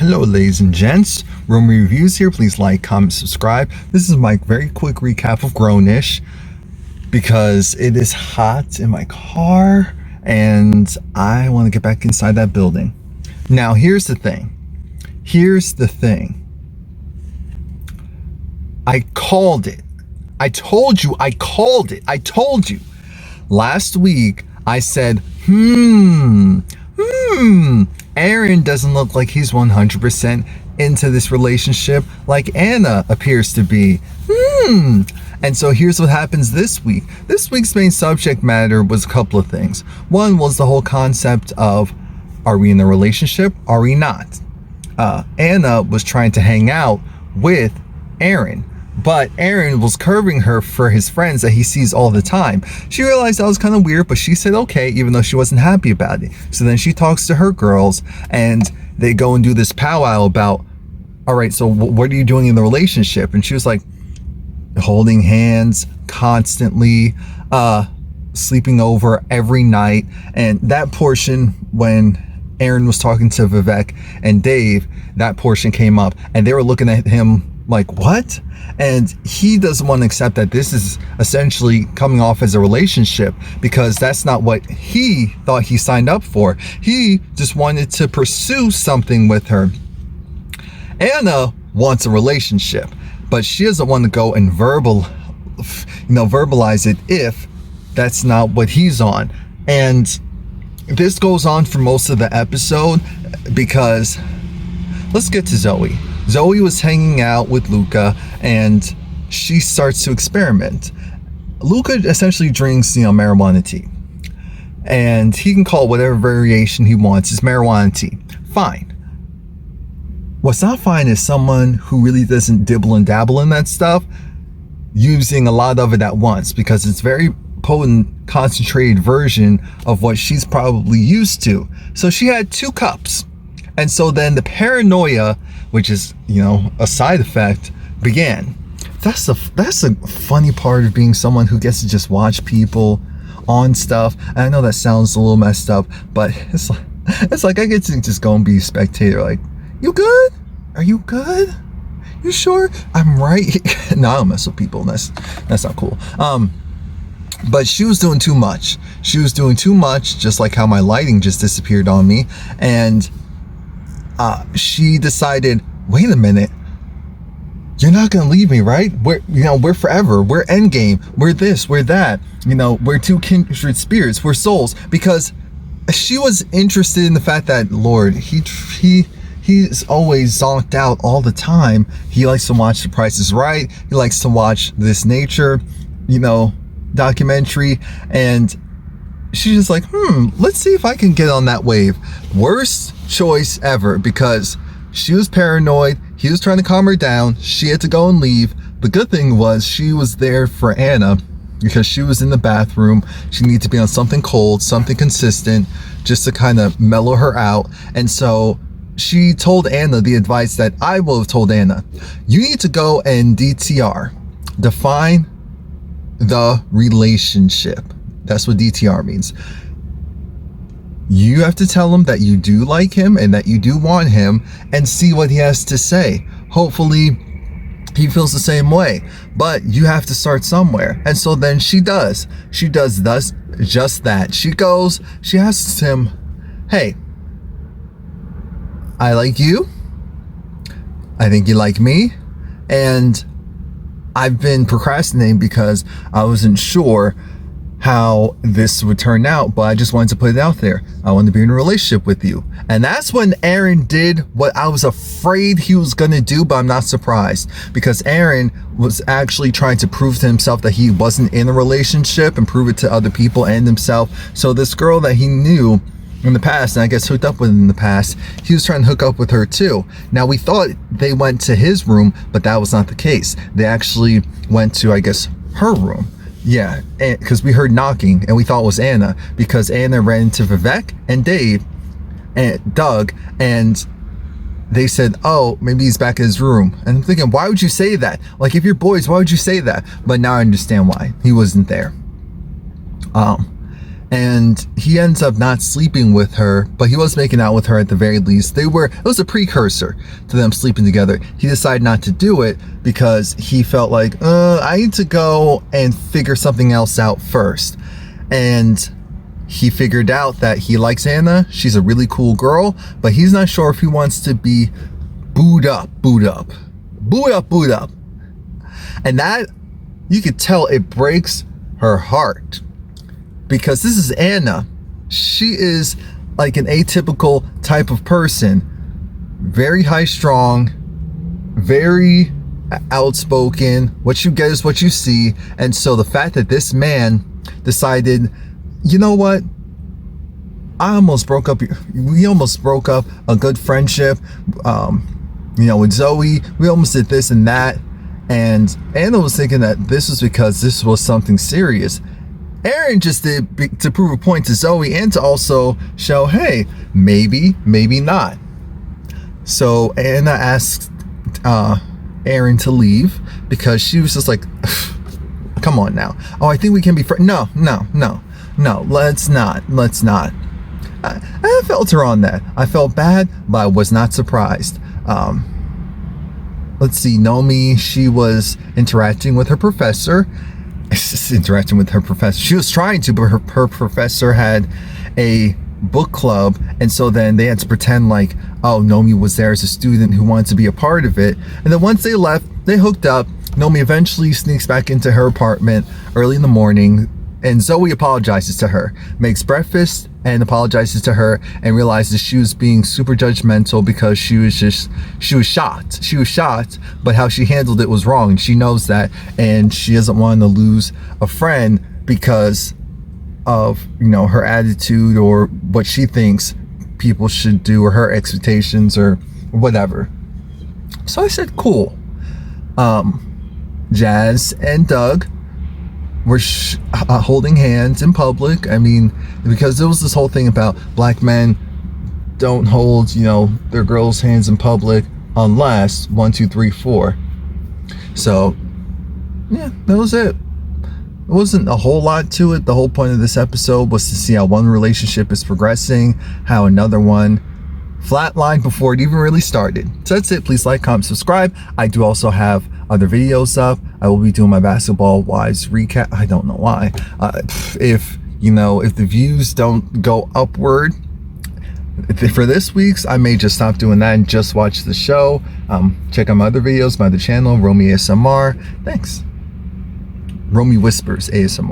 Hello ladies and gents, Romie Reviews here. Please like, comment, subscribe. This is my very quick recap of Grownish because it is hot in my car and I want to get back inside that building. Now here's the thing. I called it. I told you. Last week I said, Aaron doesn't look like he's 100% into this relationship like Anna appears to be. And so here's what happens this week. This week's main subject matter was a couple of things. One was the whole concept of, are we in a relationship? Are we not? Anna was trying to hang out with Aaron, but Aaron was curving her for his friends that he sees all the time. She realized that was kind of weird, but she said okay, even though she wasn't happy about it. So then she talks to her girls and they go and do this powwow about, all right, so what are you doing in the relationship? And she was like, holding hands constantly, sleeping over every night. And that portion, when Aaron was talking to Vivek and Dave, that portion came up and they were looking at him like, what? And he doesn't want to accept that this is essentially coming off as a relationship because that's not what he thought he signed up for. He just wanted to pursue something with her. Anna wants a relationship, but she doesn't want to go and verbalize it if that's not what he's on. And this goes on for most of the episode because let's get to Zoe. Zoe was hanging out with Luca and she starts to experiment. Luca essentially drinks, marijuana tea. And he can call it whatever variation he wants. It's marijuana tea. Fine. What's not fine is someone who really doesn't dibble and dabble in that stuff using a lot of it at once because it's very potent, concentrated version of what she's probably used to. So she had 2 cups. And so then the paranoia, which is, a side effect, began. That's a funny part of being someone who gets to just watch people on stuff. And I know that sounds a little messed up, but it's like I get to just go and be a spectator. Like, you good? Are you good? You sure? I'm right. No, I don't mess with people. That's not cool. But she was doing too much. Just like how my lighting just disappeared on me. And she decided, wait a minute, you're not gonna leave me, right? We're forever, we're endgame, we're this, we're that, we're 2 kindred spirits, we're souls. Because she was interested in the fact that, Lord, he's always zonked out all the time. He likes to watch The Price is Right, he likes to watch this nature, documentary, and she's just like, let's see if I can get on that wave. Worst choice ever because she was paranoid. He was trying to calm her down. She had to go and leave. The good thing was she was there for Anna because she was in the bathroom. She needed to be on something cold, something consistent, just to kind of mellow her out. And so she told Anna the advice that I will have told Anna. You need to go and DTR. Define the relationship. That's what DTR means. You have to tell him that you do like him and that you do want him and see what he has to say. Hopefully he feels the same way, but you have to start somewhere. And so then she does just that. She goes, she asks him, hey, I like you. I think you like me. And I've been procrastinating because I wasn't sure how this would turn out, but I just wanted to put it out there. I want to be in a relationship with you. And that's when Aaron did what I was afraid he was gonna do, but I'm not surprised because Aaron was actually trying to prove to himself that he wasn't in a relationship and prove it to other people and himself. So this girl that he knew in the past, and I guess hooked up with in the past, he was trying to hook up with her too. Now we thought they went to his room, but that was not the case. They actually went to, I guess, her room. Yeah, because we heard knocking and we thought it was Anna because Anna ran into Vivek and Dave and Doug and they said, oh, maybe he's back in his room. And I'm thinking, why would you say that? Like, if you're boys, why would you say that? But now I understand why. He wasn't there. and he ends up not sleeping with her, but he was making out with her at the very least. It was a precursor to them sleeping together. He decided not to do it because he felt like, I need to go and figure something else out first. And he figured out that he likes Anna. She's a really cool girl, but he's not sure if he wants to be booed up. And that, you could tell it breaks her heart, because this is Anna. She is like an atypical type of person, very high strung, very outspoken. What you get is what you see. And so the fact that this man decided, you know what, we almost broke up a good friendship, with Zoe. We almost did this and that. And Anna was thinking that this was because this was something serious. Aaron just did to prove a point to Zoe and to also show, hey, maybe not. So Anna asked Aaron to leave because she was just like, come on now. Oh, I think we can be friends. No, let's not. I felt her on that. I felt bad, but I was not surprised. Let's see, Romie, she was interacting with her professor. She was trying to, but her professor had a book club, and so then they had to pretend like, oh, Romie was there as a student who wanted to be a part of it. And then once they left, they hooked up. Romie eventually sneaks back into her apartment early in the morning, and Zoe apologizes to her, makes breakfast and apologizes to her, and realizes she was being super judgmental because she was shocked, but how she handled it was wrong, and she knows that, and she doesn't want to lose a friend because of, her attitude or what she thinks people should do, or her expectations or whatever. So I said, cool. Jazz and Doug were holding hands in public. I mean, because there was this whole thing about black men don't hold, their girls' hands in public unless 1, 2, 3, 4. So, yeah, that was it. There wasn't a whole lot to it. The whole point of this episode was to see how one relationship is progressing, how another one flatlined before it even really started. So that's it. Please like, comment, subscribe. I do also have other videos up. I will be doing my basketball wives recap. I don't know why. If the views don't go upward for this week's, I may just stop doing that and just watch the show. Check out my other videos, my other channel, Romie ASMR. Thanks. Romie Whispers ASMR.